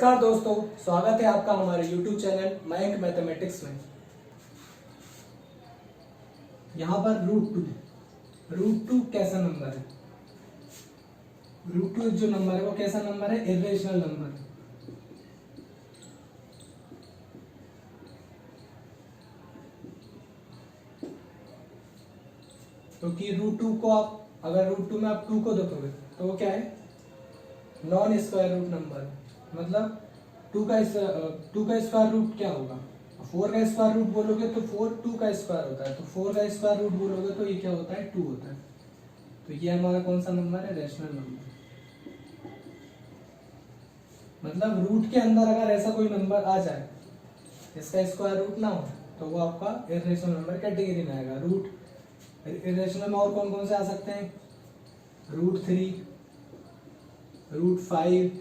नमस्कार दोस्तों, स्वागत है आपका हमारे YouTube चैनल मयंक मैथमेटिक्स में। यहाँ पर रूट टू कैसा नंबर है? रूट टू जो नंबर है वो कैसा नंबर है? इर्रेशनल नंबर है। क्योंकि रूट टू को आप अगर रूट टू में आप टू को देखोगे तो वो क्या है? नॉन स्क्वायर रूट नंबर है। मतलब टू का स्क्वायर रूट क्या होगा? फोर का स्क्वायर रूट बोलोगे तो फोर टू का स्क्वायर होता है, तो फोर का स्क्वायर रूट बोलोगे तो ये क्या होता है? टू होता है। तो ये हमारा कौन सा नंबर है? Rational number. मतलब रूट के अंदर अगर ऐसा कोई नंबर आ जाए इसका स्क्वायर रूट ना हो तो वो आपका इर्रेशनल नंबर कैटेगरी में आएगा। रूट इर्रेशनल में और कौन कौन से आ सकते हैं? Route three, route five,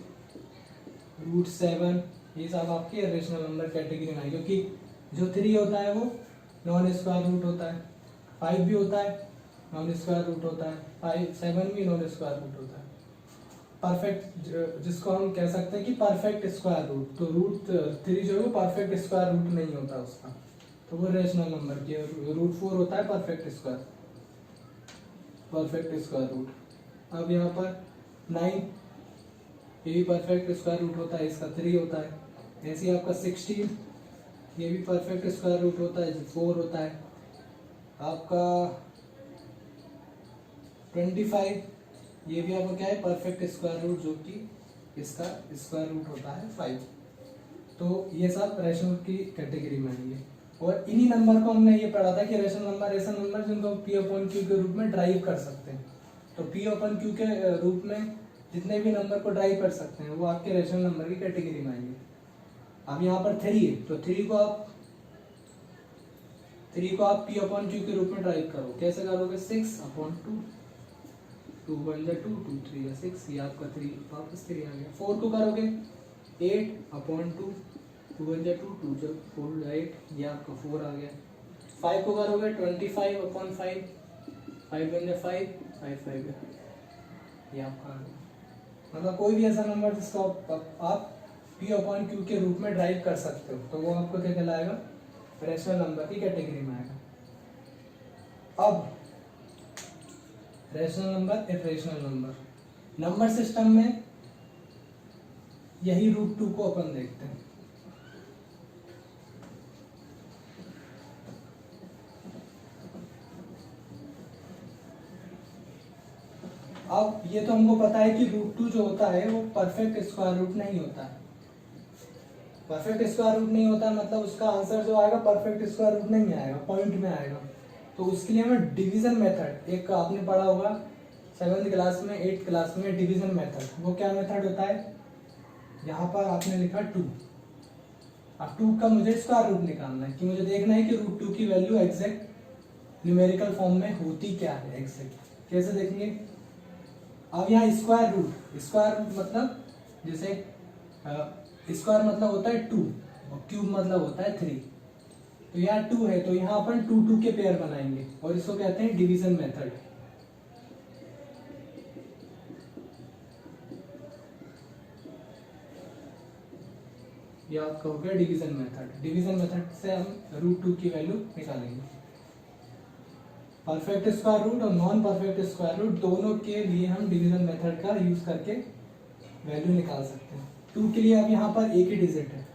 route seven, ये सब आपके इर्रेशनल नंबर कैटेगरी में आए, क्योंकि जो थ्री होता है वो नॉन स्क्वायर रूट होता है, फाइव भी होता है नॉन स्क्वायर रूट होता है, फाइव सेवन भी नॉन स्क्वायर रूट होता है। परफेक्ट जिसको हम कह सकते हैं कि परफेक्ट स्क्वायर रूट, तो रूट थ्री जो है वो परफेक्ट स्क्वायर रूट नहीं होता उसका, तो वो रेशनल नंबर की। रूट फोर होता है परफेक्ट स्क्वायर रूट। अब यहाँ पर नाइन, ये भी परफेक्ट स्क्वायर रूट होता है, इसका थ्री होता है। ऐसे ही आपका 16, ये भी परफेक्ट स्क्वायर रूट होता है, फोर होता है। आपका 25, ये भी आपका क्या है? परफेक्ट स्क्वायर रूट, जो कि इसका स्क्वायर रूट होता है 5। तो ये सब रेशनल की कैटेगरी में आएंगे। और इन्हीं नंबर को हमने ये पढ़ा था कि रेशनल नंबर ऐसा नंबर जिनको पी अपॉन क्यू के रूप में ड्राइव कर सकते हैं। तो पी अपॉन क्यू के रूप में जितने भी नंबर को ड्राइव कर सकते हैं वो आपके रेशनल नंबर की कैटेगरी में आएंगे। अब यहाँ पर थ्री है, तो थ्री को आप पी अपॉन क्यू के रूप में ड्राइव करो। कैसे करोगे? 6 अपॉन 2, 2 1 जा 2, 2 3 जा 6, ये आपका थ्री वापस थ्री आ गया। 4 को करोगे 8 अपॉन 2, 2 1 जा 2, 2 जा 4 जा 8, ये आपका 4 आ गया। 5 को करोगे 25 अपॉन 5, 5 1 जा 5, 5 5 जा, ये आपका आ गया। मतलब कोई भी ऐसा नंबर जिसको आप पी अपॉन क्यू के रूप में ड्राइव कर सकते हो तो वो आपको क्या कहलाएगा? रेशनल नंबर की कैटेगरी में आएगा। अब rational number, irrational number, number system में यही रूट टू को अपन देखते हैं। अब ये तो हमको पता है कि रूट टू जो होता है वो परफेक्ट स्क्वायर रूट नहीं होता है। परफेक्ट स्क्वायर रूट नहीं होता मतलब उसका आंसर जो आएगा परफेक्ट स्क्वायर रूट नहीं आएगा, पॉइंट में आएगा। तो उसके लिए हमें डिवीजन मेथड, एक आपने पढ़ा होगा 7th क्लास में, 8th क्लास में, डिवीजन मेथड। वो क्या मेथड होता है? यहाँ पर आपने लिखा 2, अब 2 का मुझे स्क्वायर रूट निकालना है, कि मुझे देखना है कि रूट 2 की वैल्यू एग्जैक्ट न्यूमेरिकल फॉर्म में होती क्या है एग्जैक्ट। कैसे देखेंगे? अब यहाँ स्क्वायर रूट मतलब जैसे स्क्वायर मतलब होता है 2 और क्यूब मतलब होता है 3। तो यहाँ 2 है तो यहाँ अपन 2 2 के पेयर बनाएंगे और इसको कहते हैं डिवीजन मेथड। ये आपका हो गया डिवीजन मेथड। डिवीजन मेथड से हम रूट 2 की वैल्यू निकालेंगे। परफेक्ट स्क्वायर रूट और नॉन परफेक्ट स्क्वायर रूट दोनों के लिए हम डिवीजन मेथड का यूज करके वैल्यू निकाल सकते हैं। 2 के लिए अब यहाँ पर एक ही डिजिट है,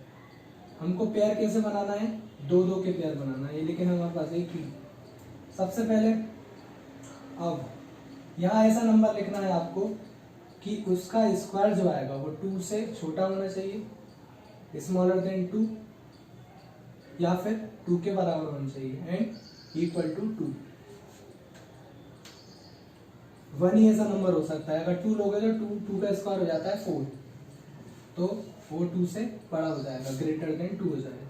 हमको पेयर कैसे बनाना है? 2 2 के पेयर बनाना है, लेकिन हमारे पास एक ही। सबसे पहले अब यहाँ ऐसा नंबर लिखना है आपको कि उसका स्क्वायर जो आएगा वो 2 से छोटा होना चाहिए, स्मॉलर देन 2, या फिर 2 के बराबर होना चाहिए, एंड इक्वल टू 2। 1 ही ऐसा नंबर हो सकता है। अगर 2 लोगे तो 2 का स्क्वायर हो जाता है 4, तो वो 2 से बड़ा हो जाएगा, ग्रेटर देन 2 हो जाएगा।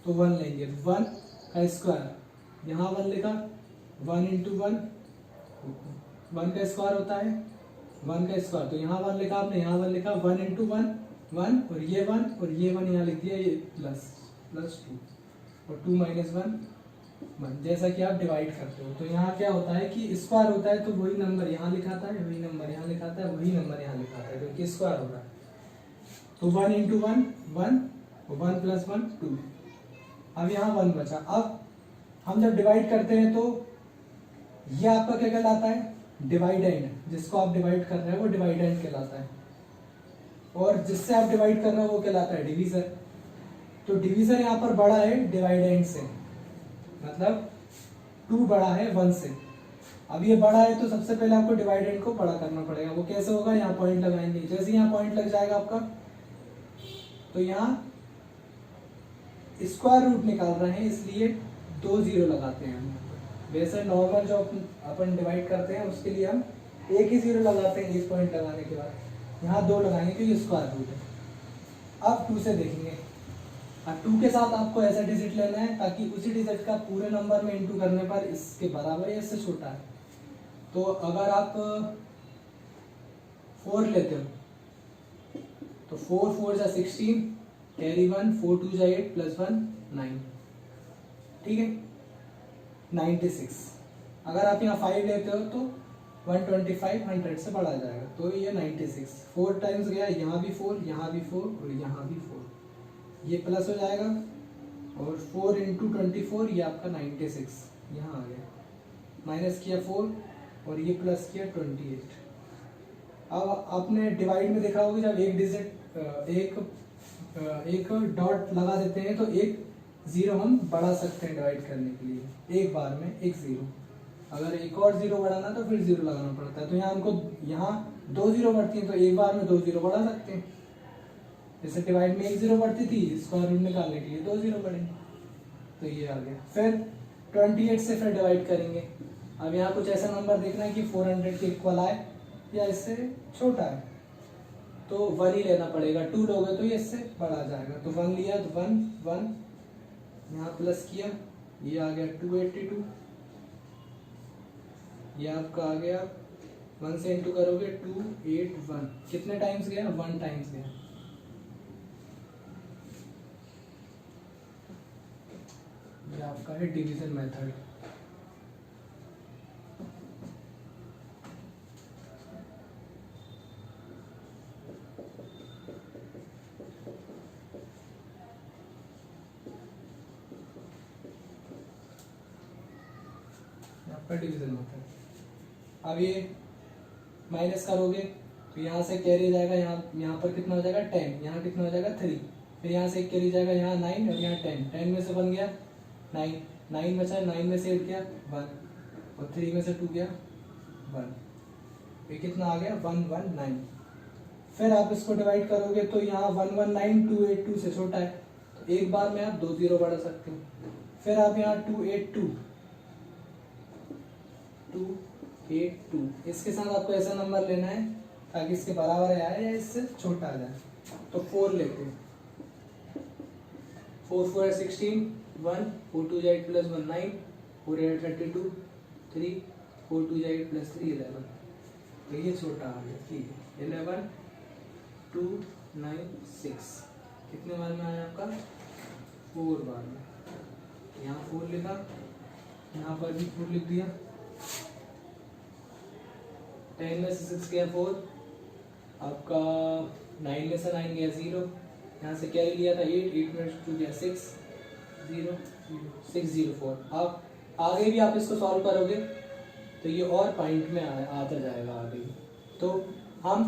तो 1 लेंगे, 1 का स्क्वायर, यहाँ 1 लिखा, 1 इंटू 1, 1 का स्क्वायर होता है 1 का स्क्वायर, तो यहाँ 1 लिखा आपने, यहाँ 1 लिखा, 1 इंटू 1 1, और ये 1 और ये 1 यहाँ लिख दिया, ये प्लस 2, और 2 माइनस 1 1, जैसा कि आप डिवाइड करते हो। तो यहाँ क्या होता है कि स्क्वायर होता है तो वही नंबर यहाँ लिखाता है, वही नंबर यहाँ लिखाता है, वही नंबर यहाँ लिखाता है, क्योंकि स्क्वायर हो रहा है। तो 1 इंटू 1 1, 1 प्लस 1 2। अब यहाँ 1 बचा। अब हम जब डिवाइड करते हैं तो ये आपका क्या कहलाता है, डिवाइडेंड। जिसको आप डिवाइड कर रहे हैं वो डिवाइडेंड कहलाता है, और जिससे आप डिवाइड कर रहे हो वो कहलाता है डिवीजर। तो डिवीजर यहाँ पर बड़ा है डिवाइडेंड से, मतलब 2 बड़ा है 1 से। अब ये बड़ा है तो सबसे पहले आपको डिवाइडेंड को बड़ा करना पड़ेगा। वो कैसे होगा, यहाँ पॉइंट लगाएंगे। जैसे यहाँ पॉइंट लग जाएगा आपका, तो यहाँ स्क्वायर रूट निकाल रहे हैं इसलिए 2 0 लगाते हैं हम। वैसे नॉर्मल जो अपन डिवाइड करते हैं उसके लिए हम एक ही 0 लगाते हैं, एक पॉइंट लगाने के बाद। यहाँ 2 लगाएंगे क्योंकि स्क्वायर रूट है। अब 2 से देखेंगे। अब 2 के साथ आपको ऐसा डिजिट लेना है ताकि उसी डिजिट का पूरे नंबर में इंटू करने पर इसके बराबर या इससे छोटा है। तो अगर आप 4 लेते हो तो 4 4 जा 16, कैरी 1, 4 2 जा 8 प्लस 1 9, ठीक है 96। अगर आप यहाँ 5 लेते हो तो 125 100 से बढ़ा जाएगा, तो ये 96। 4 टाइम्स गया, यहाँ भी 4, यहाँ भी 4 और यहाँ भी 4, ये प्लस हो जाएगा। और 4 इंटू 24 ये आपका 96 यहाँ आ गया। माइनस किया 4 और ये प्लस किया 28। अब आपने डिवाइड में देखा होगा जब एक डिजिट एक डॉट लगा देते हैं तो एक 0 हम बढ़ा सकते हैं डिवाइड करने के लिए, एक बार में एक 0। अगर एक और 0 बढ़ाना तो फिर 0 लगाना पड़ता है। तो यहाँ हमको यहाँ 2 0 बढ़ती हैं तो एक बार में 2 0 बढ़ा सकते हैं। जैसे डिवाइड में 1 0 बढ़ती थी, स्क्वायर रूट निकालने के लिए 2 0 बढ़ेंगे, तो ये आ गया। फिर 28 से फिर डिवाइड करेंगे। अब यहाँ कुछ ऐसा नंबर देखना है कि 400 के इक्वल आए या इससे छोटा है, तो 1 ही लेना पड़ेगा। 2 लोगे तो ये इससे बड़ा जाएगा, तो 1 लिया तो 1 1, यहाँ प्लस किया, ये आ गया 282। ये आपका आ गया 1 से इंटू करोगे 281। कितने टाइम्स गया, 1 टाइम्स गया। ये आपका है डिवीजन मेथड। आपका डिवीजन मेथड। अब ये माइनस करोगे तो यहाँ से कैरी जाएगा, यहाँ पर कितना हो जाएगा 10, यहाँ कितना हो जाएगा 3, फिर यहाँ से एक कैरी जाएगा, यहाँ 9 और यहाँ 10। 10 में से 1 गया 9, 9 बचा, 9 में से 8 गया 1 और 3 में से 2 गया 1। ये कितना आ गया 119। फिर आप इसको डिवाइड करोगे तो यहाँ 119 282 से छोटा है, तो एक बार में आप 2 0 बढ़ा सकते हो। फिर आप यहाँ 282 इसके साथ आपको ऐसा नंबर लेना है ताकि इसके बराबर आए या इससे छोटा आ जाए। तो 4 लेते हैं, 4 4 16, 1 4 2 8 प्लस 1 9, 4 8 32, 3 4 2 8 प्लस 3 11। तो ये छोटा आ गया, ठीक है 11 2 9 6। कितने बार में आया आपका 4 बार में। यहाँ 4 लिखा, यहाँ पर भी 4 लिख दिया। 10 में से 6 गया 4, आपका 9 में से 9 गया 0, यहाँ से कैरी लिया था 8, 8 में 2 गया 6 0 6 0 4। आप आगे भी आप इसको सॉल्व करोगे तो ये और पॉइंट में आता जाएगा आगे भी। तो हम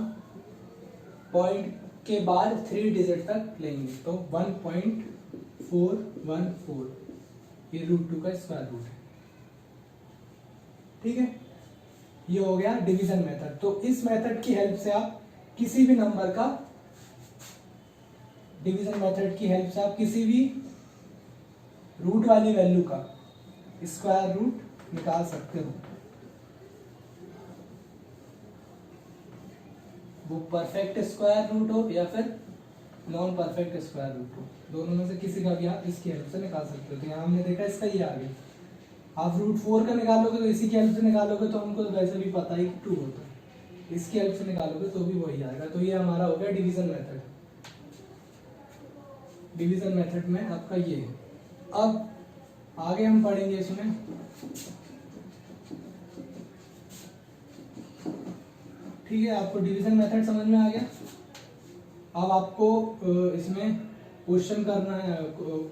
पॉइंट के बाद 3 डिजिट तक लेंगे, तो 1.414 ये √2 का स्क्वायर रूट है, ठीक है। ये हो गया डिवीजन मेथड। तो इस मेथड की हेल्प से आप किसी भी नंबर का, डिवीजन मेथड की हेल्प से आप किसी भी रूट वाली वैल्यू का स्क्वायर रूट निकाल सकते हो। वो परफेक्ट स्क्वायर रूट हो या फिर नॉन परफेक्ट स्क्वायर रूट हो, दोनों में से किसी का भी आप इसकी हेल्प से निकाल सकते हो। तो यहाँ हमने देखा इसका ये आ गया। आप √4 का निकालोगे तो इसी की हेल्प से निकालोगे, तो हमको वैसे भी पता है कि 2 होता है, इसकी हेल्प से निकालोगे तो भी वही आएगा। तो ये हमारा हो गया डिवीजन मेथड। डिवीजन मेथड में आपका ये है। अब आगे हम पढ़ेंगे इसमें ठीक है। आपको डिवीजन मेथड समझ में आ गया। अब आपको इसमें क्वेश्चन करना है,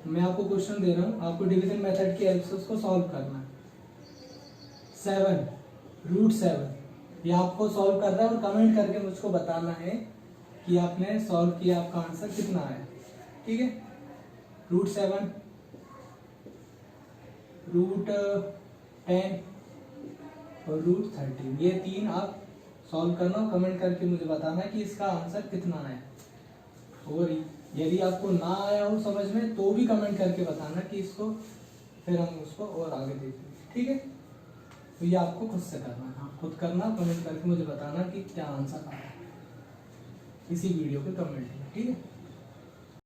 मैं आपको क्वेश्चन दे रहा हूँ, आपको डिवीजन मेथड की हेल्प से उसको सॉल्व करना है। 7 ये आपको सॉल्व करना है और कमेंट करके मुझको बताना है कि आपने सॉल्व किया, आपका आंसर कितना आया। ठीक है, √7, √10 और √13, ये 3 आप सॉल्व करना, कमेंट करके मुझे बताना है कि इसका आंसर कितना आया। और यदि आपको ना आया हो समझ में तो भी कमेंट करके बताना कि इसको फिर हम उसको और आगे देखेंगे। ठीक है, तो ये आपको खुद से करना है, हाँ खुद करना, कमेंट करके मुझे बताना कि क्या आंसर आया इसी वीडियो के कमेंट में। ठीक है।